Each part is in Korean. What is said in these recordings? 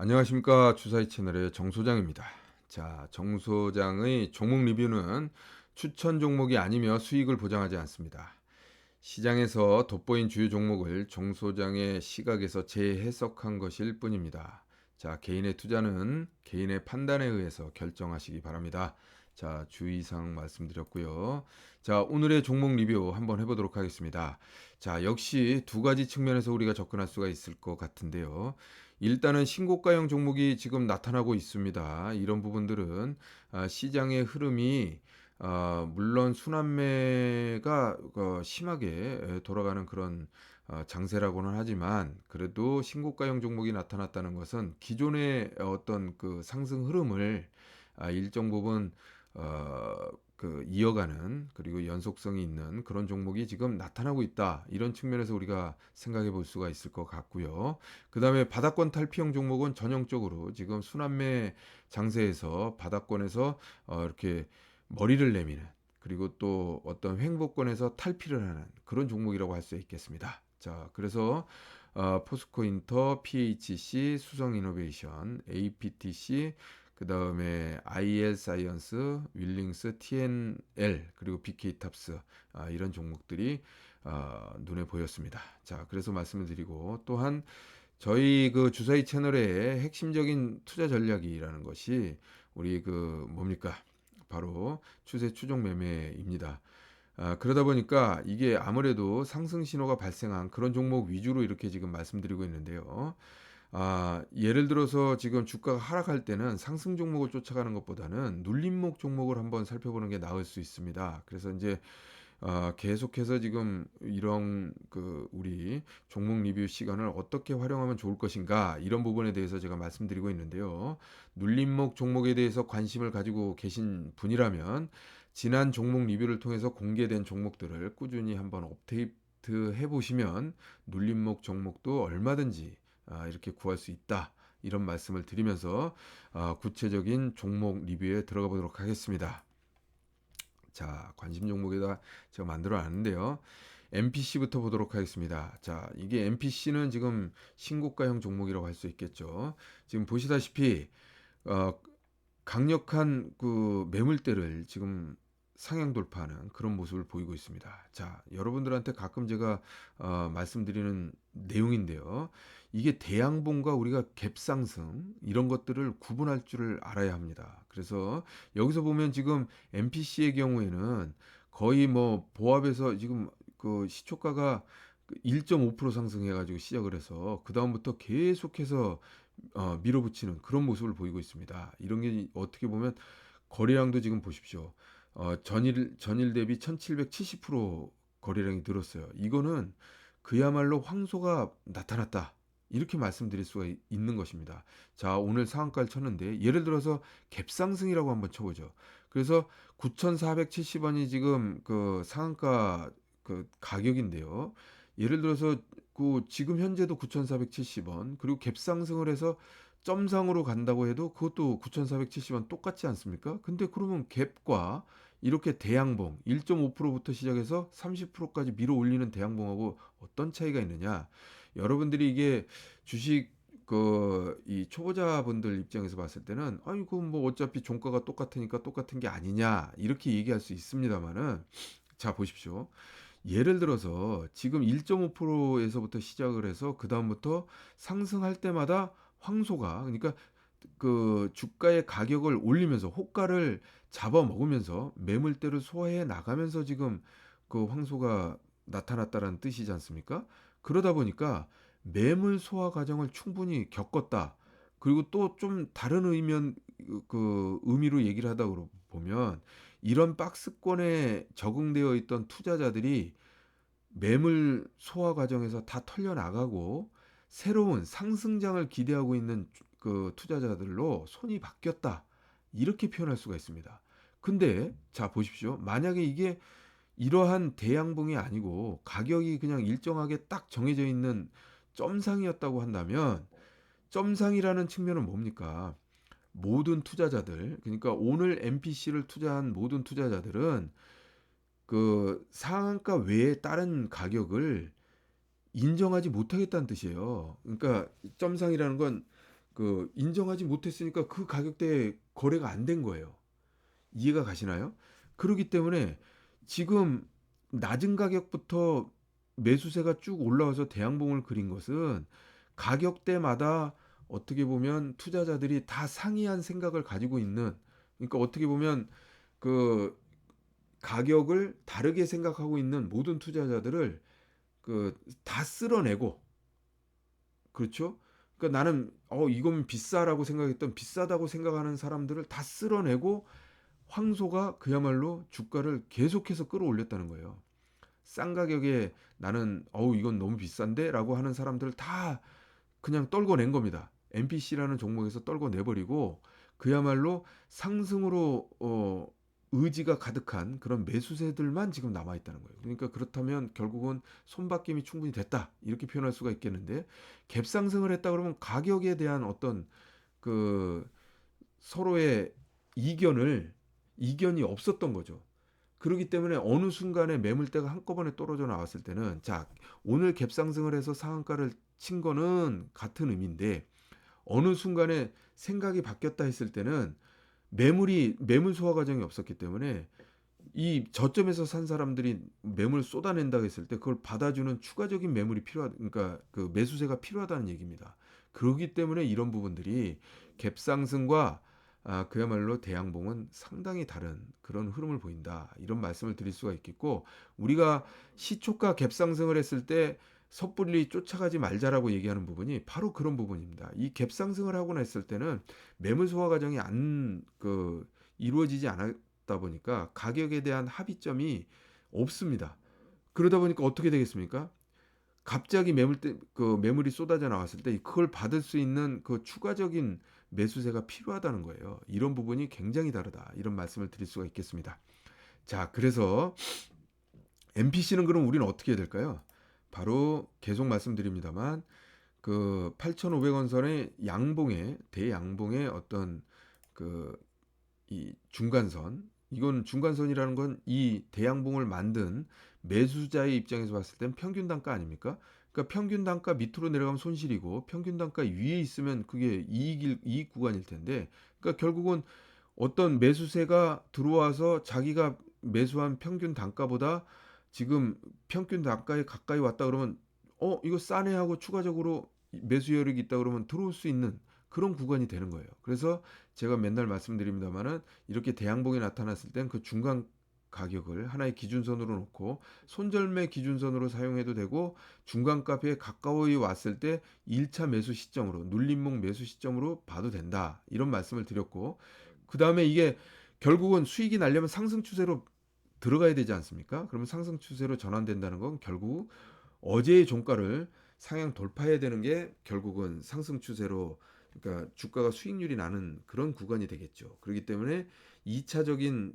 안녕하십니까. 주사위 채널의 정 소장입니다. 자, 정 소장의 종목 리뷰는 추천 종목이 아니며 수익을 보장하지 않습니다. 시장에서 돋보인 주요 종목을 정 소장의 시각에서 재해석한 것일 뿐입니다. 자, 개인의 투자는 개인의 판단에 의해서 결정하시기 바랍니다. 자, 주의사항 말씀드렸고요. 자, 오늘의 종목 리뷰 한번 해보도록 하겠습니다. 자, 역시 두 가지 측면에서 우리가 접근할 수가 있을 것 같은데요. 일단은 신고가형 종목이 지금 나타나고 있습니다. 이런 부분들은 시장의 흐름이 물론 순환매가 심하게 돌아가는 그런 장세라고는 하지만, 그래도 신고가형 종목이 나타났다는 것은 기존의 어떤 그 상승 흐름을 일정 부분 이어가는, 그리고 연속성이 있는 그런 종목이 지금 나타나고 있다, 이런 측면에서 우리가 생각해 볼 수가 있을 것 같고요. 그 다음에 바닥권 탈피형 종목은 전형적으로 지금 순환매 장세에서 바닥권에서 이렇게 머리를 내미는, 그리고 또 어떤 횡보권에서 탈피를 하는 그런 종목이라고 할 수 있겠습니다. 자, 그래서 포스코 인터, PHC, 수성 이노베이션, APTC, 그 다음에 IL 사이언스, 윌링스, TNL, 그리고 BK탑스, 이런 종목들이 눈에 보였습니다. 자, 그래서 말씀을 드리고, 또한 저희 그 주사위 채널의 핵심적인 투자 전략이라는 것이 우리 뭡니까? 바로 추세 추종 매매입니다. 그러다 보니까 이게 아무래도 상승 신호가 발생한 그런 종목 위주로 이렇게 지금 말씀드리고 있는데요. 예를 들어서 지금 주가가 하락할 때는 상승 종목을 쫓아가는 것보다는 눌림목 종목을 한번 살펴보는 게 나을 수 있습니다. 그래서 이제 계속해서 지금 이런 우리 종목 리뷰 시간을 어떻게 활용하면 좋을 것인가, 이런 부분에 대해서 제가 말씀드리고 있는데요. 눌림목 종목에 대해서 관심을 가지고 계신 분이라면 지난 종목 리뷰를 통해서 공개된 종목들을 꾸준히 한번 업데이트 해보시면 눌림목 종목도 얼마든지 이렇게 구할 수 있다, 이런 말씀을 드리면서 구체적인 종목 리뷰에 들어가 보도록 하겠습니다. 자, 관심 종목에다 제가 만들어 놨는데요. MPC부터 보도록 하겠습니다. 자, 이게 MPC는 지금 신고가형 종목이라고 할 수 있겠죠. 지금 보시다시피 어, 강력한 매물대를 지금 상향 돌파하는 그런 모습을 보이고 있습니다. 자, 여러분들한테 가끔 제가 말씀드리는 내용인데요. 이게 대양봉과 우리가 갭상승, 이런 것들을 구분할 줄을 알아야 합니다. 그래서 여기서 보면 지금 MPC의 경우에는 거의 뭐 보합에서 지금 시초가가 1.5% 상승해가지고 시작을 해서 그 다음부터 계속해서 밀어붙이는 그런 모습을 보이고 있습니다. 이런 게 어떻게 보면 거래량도 지금 보십시오. 전일 대비 1770% 거래량이 늘었어요. 이거는 그야말로 황소가 나타났다, 이렇게 말씀드릴 수가 있는 것입니다. 자, 오늘 상한가를 쳤는데 예를 들어서 갭상승이라고 한번 쳐보죠. 그래서 9,470원이 지금 상한가 가격인데요. 예를 들어서 지금 현재도 9,470원, 그리고 갭상승을 해서 점상으로 간다고 해도 그것도 9,470원 똑같지 않습니까? 근데 그러면 갭과 이렇게 대양봉 1.5%부터 시작해서 30%까지 밀어 올리는 대양봉하고 어떤 차이가 있느냐? 여러분들이 이게 주식 이 초보자분들 입장에서 봤을 때는 아이고 뭐 어차피 종가가 똑같으니까 똑같은 게 아니냐, 이렇게 얘기할 수 있습니다만은, 자, 보십시오. 예를 들어서 지금 1.5%에서부터 시작을 해서 그 다음부터 상승할 때마다 황소가, 그러니까 주가의 가격을 올리면서 호가를 잡아먹으면서 매물대를 소화해 나가면서 지금 황소가 나타났다는 뜻이지 않습니까? 그러다 보니까 매물 소화 과정을 충분히 겪었다. 그리고 또 좀 다른 의미로 얘기를 하다 보면, 이런 박스권에 적응되어 있던 투자자들이 매물 소화 과정에서 다 털려 나가고 새로운 상승장을 기대하고 있는 투자자들로 손이 바뀌었다, 이렇게 표현할 수가 있습니다. 근데 자, 보십시오. 만약에 이게 이러한 대양봉이 아니고 가격이 그냥 일정하게 딱 정해져 있는 점상이었다고 한다면, 점상이라는 측면은 뭡니까? 모든 투자자들, 그러니까 오늘 MPC를 투자한 모든 투자자들은 상한가 외에 다른 가격을 인정하지 못하겠다는 뜻이에요. 그러니까 점상이라는 건 인정하지 못했으니까 그 가격대에 거래가 안 된 거예요. 이해가 가시나요? 그러기 때문에 지금 낮은 가격부터 매수세가 쭉 올라와서 대양봉을 그린 것은 가격대마다 어떻게 보면 투자자들이 다 상이한 생각을 가지고 있는, 그러니까 어떻게 보면 그 가격을 다르게 생각하고 있는 모든 투자자들을 다 쓸어내고, 그렇죠? 그러니까 나는 이건 비싸라고 생각했던, 비싸다고 생각하는 사람들을 다 쓸어내고 황소가 그야말로 주가를 계속해서 끌어올렸다는 거예요. 싼 가격에 나는 이건 너무 비싼데라고 하는 사람들을 다 그냥 떨궈낸 겁니다. MPC라는 종목에서 떨궈내버리고 그야말로 상승으로 의지가 가득한 그런 매수세들만 지금 남아있다는 거예요. 그러니까 그렇다면 결국은 손바뀜이 충분히 됐다, 이렇게 표현할 수가 있겠는데, 갭상승을 했다 그러면 가격에 대한 어떤 그 서로의 이견이 없었던 거죠. 그렇기 때문에 어느 순간에 매물대가 한꺼번에 떨어져 나왔을 때는, 자, 오늘 갭상승을 해서 상한가를 친 거는 같은 의미인데 어느 순간에 생각이 바뀌었다 했을 때는 매물 소화 과정이 없었기 때문에 이 저점에서 산 사람들이 매물 쏟아낸다고 했을 때 그걸 받아주는 추가적인 매물이 그러니까 그 매수세가 필요하다는 얘기입니다. 그렇기 때문에 이런 부분들이 갭상승과 그야말로 대양봉은 상당히 다른 그런 흐름을 보인다, 이런 말씀을 드릴 수가 있겠고, 우리가 시초가 갭상승을 했을 때 섣불리 쫓아가지 말자라고 얘기하는 부분이 바로 그런 부분입니다. 이 갭상승을 하고 났을 때는 매물 소화 과정이 이루어지지 않았다 보니까 가격에 대한 합의점이 없습니다. 그러다 보니까 어떻게 되겠습니까? 갑자기 매물이 쏟아져 나왔을 때 그걸 받을 수 있는 그 추가적인 매수세가 필요하다는 거예요. 이런 부분이 굉장히 다르다, 이런 말씀을 드릴 수가 있겠습니다. 자, 그래서 MPC는 그럼 우리는 어떻게 해야 될까요? 바로 계속 말씀드립니다만 8,500원 선의 대양봉의 어떤 이 중간선, 이건 중간선이라는 건 이 대양봉을 만든 매수자의 입장에서 봤을 땐 평균 단가 아닙니까? 그러니까 평균 단가 밑으로 내려가면 손실이고 평균 단가 위에 있으면 그게 이익 구간일 텐데, 그러니까 결국은 어떤 매수세가 들어와서 자기가 매수한 평균 단가보다 지금 평균 단가에 가까이 왔다 그러면 이거 싸네 하고 추가적으로 매수 여력이 있다 그러면 들어올 수 있는 그런 구간이 되는 거예요. 그래서 제가 맨날 말씀드립니다만은 이렇게 대양봉이 나타났을 땐 그 중간 가격을 하나의 기준선으로 놓고 손절매 기준선으로 사용해도 되고, 중간값에 가까이 왔을 때 1차 매수 시점으로, 눌림목 매수 시점으로 봐도 된다, 이런 말씀을 드렸고, 그 다음에 이게 결국은 수익이 나려면 상승 추세로 들어가야 되지 않습니까? 그러면 상승 추세로 전환된다는 건 결국 어제의 종가를 상향 돌파해야 되는 게 결국은 상승 추세로, 그러니까 주가가 수익률이 나는 그런 구간이 되겠죠. 그렇기 때문에 2차적인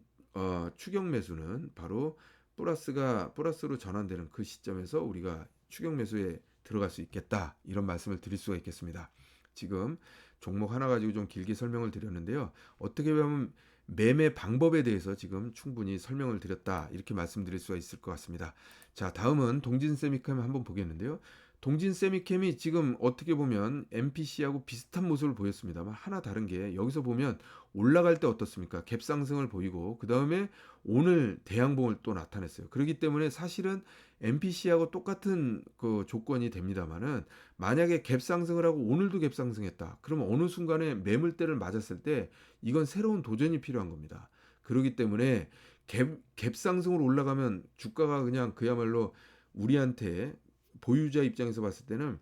추격 매수는 바로 플러스로 전환되는 그 시점에서 우리가 추격 매수에 들어갈 수 있겠다, 이런 말씀을 드릴 수가 있겠습니다. 지금 종목 하나 가지고 좀 길게 설명을 드렸는데요. 어떻게 보면 매매 방법에 대해서 지금 충분히 설명을 드렸다, 이렇게 말씀드릴 수가 있을 것 같습니다. 자, 다음은 동진 세미캠 한번 보겠는데요. 동진 세미캠이 지금 어떻게 보면 MPC하고 비슷한 모습을 보였습니다만 하나 다른 게, 여기서 보면 올라갈 때 어떻습니까? 갭상승을 보이고 그 다음에 오늘 대양봉을 또 나타냈어요. 그렇기 때문에 사실은 MPC하고 똑같은 그 조건이 됩니다만은, 만약에 갭상승을 하고 오늘도 갭상승했다 그러면 어느 순간에 매물대를 맞았을 때 이건 새로운 도전이 필요한 겁니다. 그렇기 때문에 갭상승으로 올라가면 주가가 그냥 그야말로 우리한테 보유자 입장에서 봤을 때는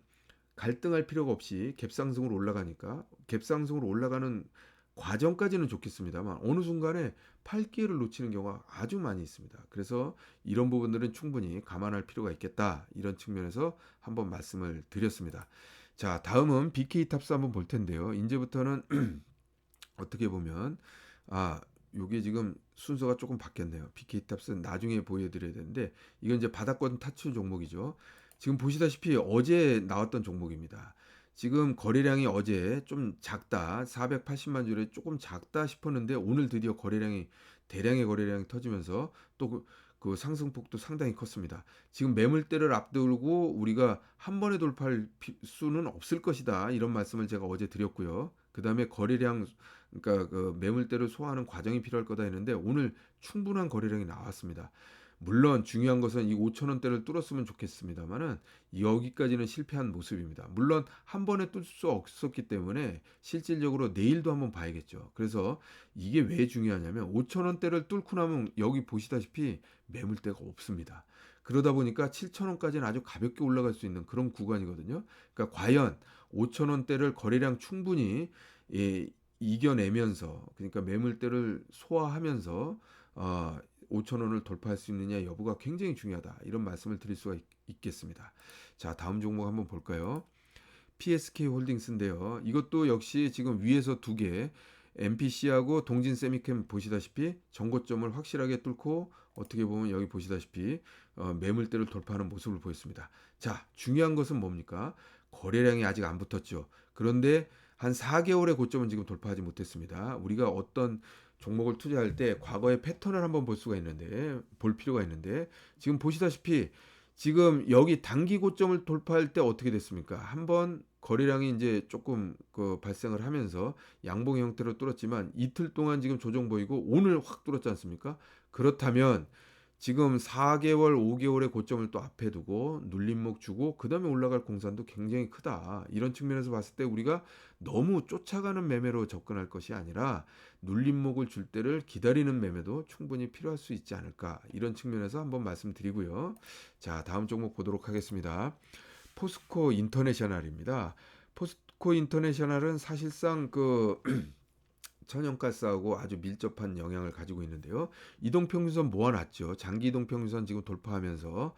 갈등할 필요가 없이 갭상승으로 올라가니까, 갭상승으로 올라가는 과정까지는 좋겠습니다만 어느 순간에 팔 기회를 놓치는 경우가 아주 많이 있습니다. 그래서 이런 부분들은 충분히 감안할 필요가 있겠다, 이런 측면에서 한번 말씀을 드렸습니다. 자, 다음은 BK탑스 한번 볼 텐데요. 이제부터는 어떻게 보면 요게 지금 순서가 조금 바뀌었네요. BK탑스는 나중에 보여드려야 되는데 이건 이제 바닥권 타츠 종목이죠. 지금 보시다시피 어제 나왔던 종목입니다. 지금 거래량이 어제 좀 작다, 480만 주에 조금 작다 싶었는데 오늘 드디어 대량의 거래량이 터지면서 또 그 상승폭도 상당히 컸습니다. 지금 매물대를 앞두고 우리가 한 번에 돌파할 수는 없을 것이다. 이런 말씀을 제가 어제 드렸고요. 그다음에 거래량, 그러니까 그 매물대를 소화하는 과정이 필요할 거다 했는데 오늘 충분한 거래량이 나왔습니다. 물론 중요한 것은 이 5천 원대를 뚫었으면 좋겠습니다만은 여기까지는 실패한 모습입니다. 물론 한 번에 뚫을 수 없었기 때문에 실질적으로 내일도 한번 봐야겠죠. 그래서 이게 왜 중요하냐면 5천 원대를 뚫고 나면 여기 보시다시피 매물대가 없습니다. 그러다 보니까 7천 원까지는 아주 가볍게 올라갈 수 있는 그런 구간이거든요. 그러니까 과연 5천 원대를 거래량 충분히 예, 이겨내면서, 그러니까 매물대를 소화하면서 5천 원을 돌파할 수 있느냐 여부가 굉장히 중요하다. 이런 말씀을 드릴 수가 있겠습니다. 자, 다음 종목 한번 볼까요? PSK 홀딩스인데요. 이것도 역시 지금 위에서 두 개, MPC하고 동진 세미캠 보시다시피 전고점을 확실하게 뚫고 어떻게 보면 여기 보시다시피 매물대를 돌파하는 모습을 보였습니다. 자, 중요한 것은 뭡니까? 거래량이 아직 안 붙었죠. 그런데 한 4개월의 고점은 지금 돌파하지 못했습니다. 우리가 어떤 종목을 투자할 때 과거의 패턴을 한번 볼 수가 있는데, 볼 필요가 있는데, 지금 보시다시피 지금 여기 단기 고점을 돌파할 때 어떻게 됐습니까? 한번 거래량이 이제 조금 그 발생을 하면서 양봉 형태로 뚫었지만 이틀 동안 지금 조정 보이고 오늘 확 뚫었지 않습니까? 그렇다면 지금 4개월, 5개월의 고점을 또 앞에 두고 눌림목 주고 그 다음에 올라갈 공산도 굉장히 크다. 이런 측면에서 봤을 때 우리가 너무 쫓아가는 매매로 접근할 것이 아니라 눌림목을 줄 때를 기다리는 매매도 충분히 필요할 수 있지 않을까. 이런 측면에서 한번 말씀드리고요. 자, 다음 종목 보도록 하겠습니다. 포스코 인터내셔널입니다. 포스코 인터내셔널은 사실상 그 천연가스하고 아주 밀접한 영향을 가지고 있는데요. 이동평균선 모아놨죠. 장기 이동평균선 지금 돌파하면서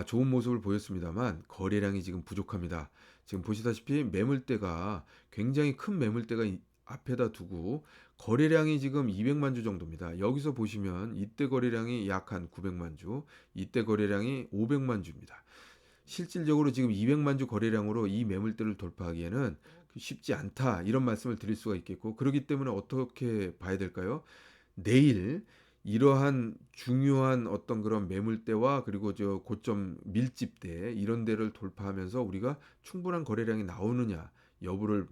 좋은 모습을 보였습니다만 거래량이 지금 부족합니다. 지금 보시다시피 매물대가 굉장히 큰 매물대가 앞에다 두고 거래량이 지금 200만 주 정도입니다. 여기서 보시면 이때 거래량이 약 한 900만 주, 이때 거래량이 500만 주입니다. 실질적으로 지금 200만 주 거래량으로 이 매물대를 돌파하기에는 쉽지 않다. 이런 말씀을 드릴 수가 있겠고, 그렇기 때문에 어떻게 봐야 될까요? 내일 이러한 중요한 어떤 그런 매물대와 그리고 저 고점 밀집대 이런 데를 돌파하면서 우리가 충분한 거래량이 나오느냐 여부를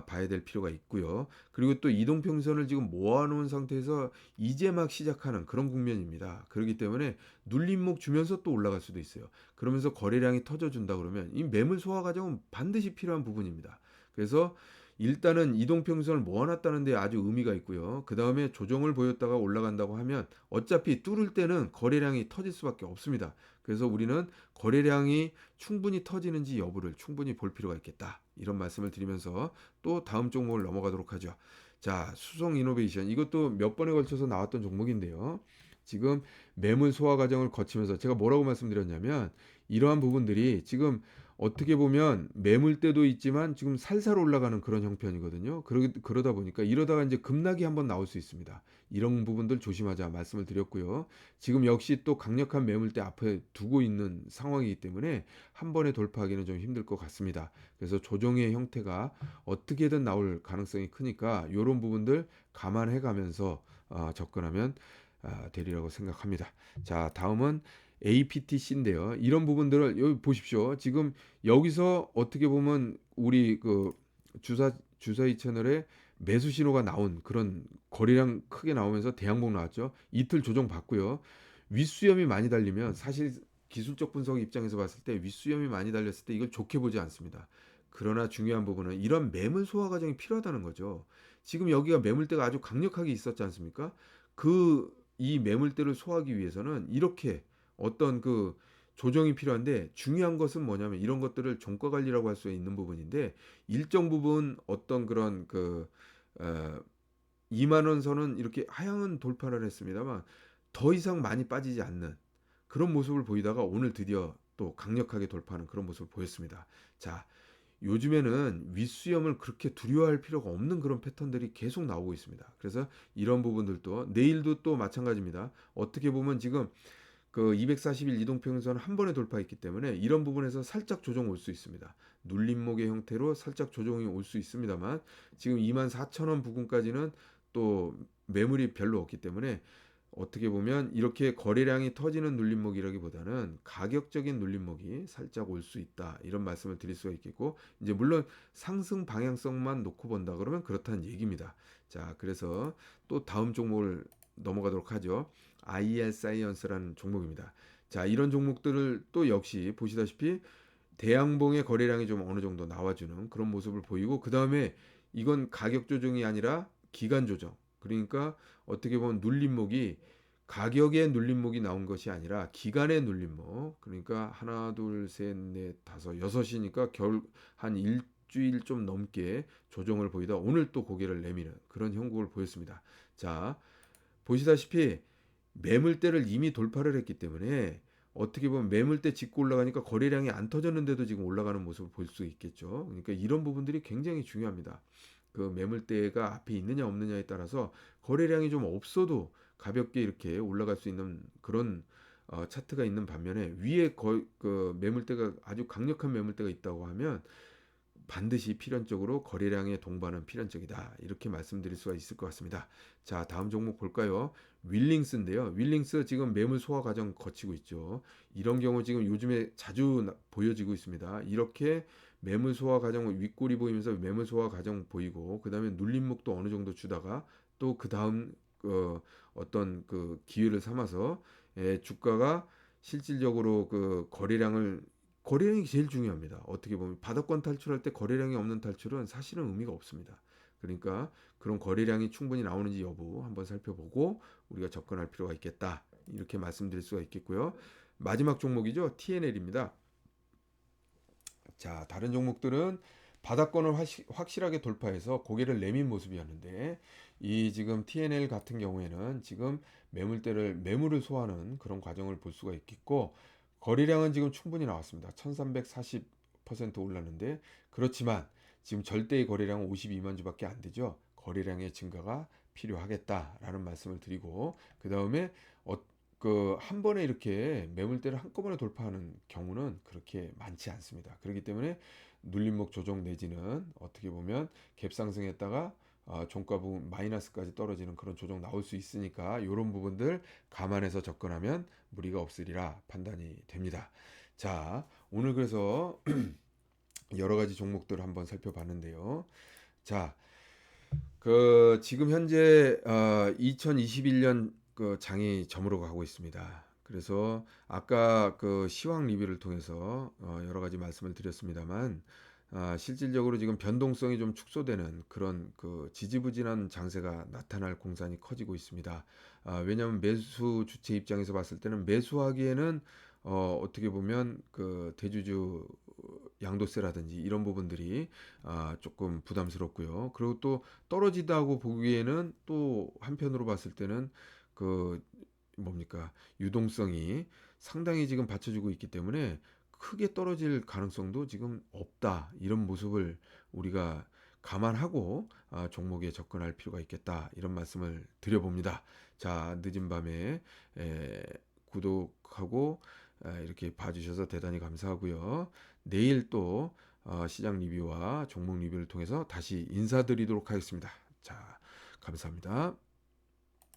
봐야 될 필요가 있고요. 그리고 또 이동평선을 지금 모아놓은 상태에서 이제 막 시작하는 그런 국면입니다. 그렇기 때문에 눌림목 주면서 또 올라갈 수도 있어요. 그러면서 거래량이 터져준다 그러면 이 매물 소화 과정은 반드시 필요한 부분입니다. 그래서 일단은 이동평선을 모아놨다는 데 아주 의미가 있고요. 그 다음에 조정을 보였다가 올라간다고 하면 어차피 뚫을 때는 거래량이 터질 수밖에 없습니다. 그래서 우리는 거래량이 충분히 터지는지 여부를 충분히 볼 필요가 있겠다. 이런 말씀을 드리면서 또 다음 종목을 넘어가도록 하죠. 자, 수성이노베이션. 이것도 몇 번에 걸쳐서 나왔던 종목인데요. 지금 매물 소화 과정을 거치면서 제가 뭐라고 말씀드렸냐면 이러한 부분들이 지금 어떻게 보면 매물대도 있지만 지금 살살 올라가는 그런 형편이거든요. 그러다 보니까 이러다가 이제 급락이 한번 나올 수 있습니다. 이런 부분들 조심하자 말씀을 드렸고요. 지금 역시 또 강력한 매물대 앞에 두고 있는 상황이기 때문에 한 번에 돌파하기는 좀 힘들 것 같습니다. 그래서 조정의 형태가 어떻게든 나올 가능성이 크니까 이런 부분들 감안해 가면서 접근하면 되리라고 생각합니다. 자, 다음은 APTC인데요. 이런 부분들을 여기 보십시오. 지금 여기서 어떻게 보면 우리 그 주사위 채널에 매수 신호가 나온 그런 거래량 크게 나오면서 대양봉 나왔죠. 이틀 조정 받고요. 윗수염이 많이 달리면 사실 기술적 분석 입장에서 봤을 때 윗수염이 많이 달렸을 때 이걸 좋게 보지 않습니다. 그러나 중요한 부분은 이런 매물 소화 과정이 필요하다는 거죠. 지금 여기가 매물대가 아주 강력하게 있었지 않습니까? 이 매물대를 소화하기 위해서는 이렇게 어떤 그 조정이 필요한데 중요한 것은 뭐냐면 이런 것들을 종가 관리라고 할 수 있는 부분인데 일정 부분 어떤 그런 그 어, 2만 원 선은 이렇게 하향은 돌파를 했습니다만 더 이상 많이 빠지지 않는 그런 모습을 보이다가 오늘 드디어 또 강력하게 돌파하는 그런 모습을 보였습니다. 자, 요즘에는 윗수염을 그렇게 두려워할 필요가 없는 그런 패턴들이 계속 나오고 있습니다. 그래서 이런 부분들도 내일도 또 마찬가지입니다. 어떻게 보면 지금 그 240일 이동평균선 한 번에 돌파했기 때문에 이런 부분에서 살짝 조정 올 수 있습니다. 눌림목의 형태로 살짝 조정이 올 수 있습니다만 지금 24,000원 부근까지는 또 매물이 별로 없기 때문에 어떻게 보면 이렇게 거래량이 터지는 눌림목이라기보다는 가격적인 눌림목이 살짝 올 수 있다. 이런 말씀을 드릴 수가 있겠고, 이제 물론 상승 방향성만 놓고 본다 그러면 그렇다는 얘기입니다. 자, 그래서 또 다음 종목을 넘어가도록 하죠. IR 사이언스라는 종목입니다. 자, 이런 종목들을 또 역시 보시다시피 대양봉의 거래량이 좀 어느 정도 나와주는 그런 모습을 보이고, 그 다음에 이건 가격 조정이 아니라 기간 조정. 그러니까 어떻게 보면 눌림목이 가격의 눌림목이 나온 것이 아니라 기간의 눌림목. 그러니까 하나, 둘, 셋, 넷, 다섯, 여섯이니까 겨울 한 일주일 좀 넘게 조정을 보이다 오늘 또 고개를 내미는 그런 형국을 보였습니다. 자, 보시다시피 매물대를 이미 돌파를 했기 때문에 어떻게 보면 매물대 짚고 올라가니까 거래량이 안 터졌는데도 지금 올라가는 모습을 볼 수 있겠죠. 그러니까 이런 부분들이 굉장히 중요합니다. 그 매물대가 앞에 있느냐 없느냐에 따라서 거래량이 좀 없어도 가볍게 이렇게 올라갈 수 있는 그런 차트가 있는 반면에 위에 그 매물대가 아주 강력한 매물대가 있다고 하면 반드시 필연적으로 거래량의 동반은 필연적이다. 이렇게 말씀드릴 수가 있을 것 같습니다. 자, 다음 종목 볼까요? 윌링스인데요. 윌링스 지금 매물 소화 과정 거치고 있죠. 이런 경우 지금 요즘에 자주 보여지고 있습니다. 이렇게 매물 소화 과정 윗골이 보이면서 매물 소화 과정 보이고 그다음에 눌림목도 어느 정도 주다가 또 그다음 어떤 그 기회를 삼아서 주가가 실질적으로 그 거래량이 제일 중요합니다. 어떻게 보면 바닥권 탈출할 때 거래량이 없는 탈출은 사실은 의미가 없습니다. 그러니까 그런 거래량이 충분히 나오는지 여부 한번 살펴보고 우리가 접근할 필요가 있겠다. 이렇게 말씀드릴 수가 있겠고요. 마지막 종목이죠. TNL입니다. 자, 다른 종목들은 바닥권을 확실하게 돌파해서 고개를 내민 모습이었는데 이 지금 TNL 같은 경우에는 지금 매물을 소화하는 그런 과정을 볼 수가 있겠고 거래량은 지금 충분히 나왔습니다. 1340% 올랐는데 그렇지만 지금 절대의 거래량은 52만 주밖에 안 되죠. 거래량의 증가가 필요하겠다라는 말씀을 드리고 그 다음에 한 번에 이렇게 매물대를 한꺼번에 돌파하는 경우는 그렇게 많지 않습니다. 그렇기 때문에 눌림목 조정 내지는 어떻게 보면 갭 상승했다가 종가 부분 마이너스까지 떨어지는 그런 조정 나올 수 있으니까 이런 부분들 감안해서 접근하면 무리가 없으리라 판단이 됩니다. 자, 오늘 그래서 여러 가지 종목들을 한번 살펴봤는데요. 자, 그 지금 현재 2021년 그 장이 저물어 가고 있습니다. 그래서 아까 그 시황 리뷰를 통해서 여러 가지 말씀을 드렸습니다만 실질적으로 지금 변동성이 좀 축소되는 그런 그 지지부진한 장세가 나타날 공산이 커지고 있습니다. 왜냐하면 매수 주체 입장에서 봤을 때는 매수하기에는 어떻게 보면 그 대주주 양도세라든지 이런 부분들이 조금 부담스럽고요. 그리고 또 떨어지다고 보기에는 또 한편으로 봤을 때는 그 뭡니까 유동성이 상당히 지금 받쳐주고 있기 때문에 크게 떨어질 가능성도 지금 없다. 이런 모습을 우리가 감안하고 종목에 접근할 필요가 있겠다. 이런 말씀을 드려봅니다. 자, 늦은 밤에 구독하고 이렇게 봐주셔서 대단히 감사하고요. 내일 또 시장 리뷰와 종목 리뷰를 통해서 다시 인사드리도록 하겠습니다. 자, 감사합니다.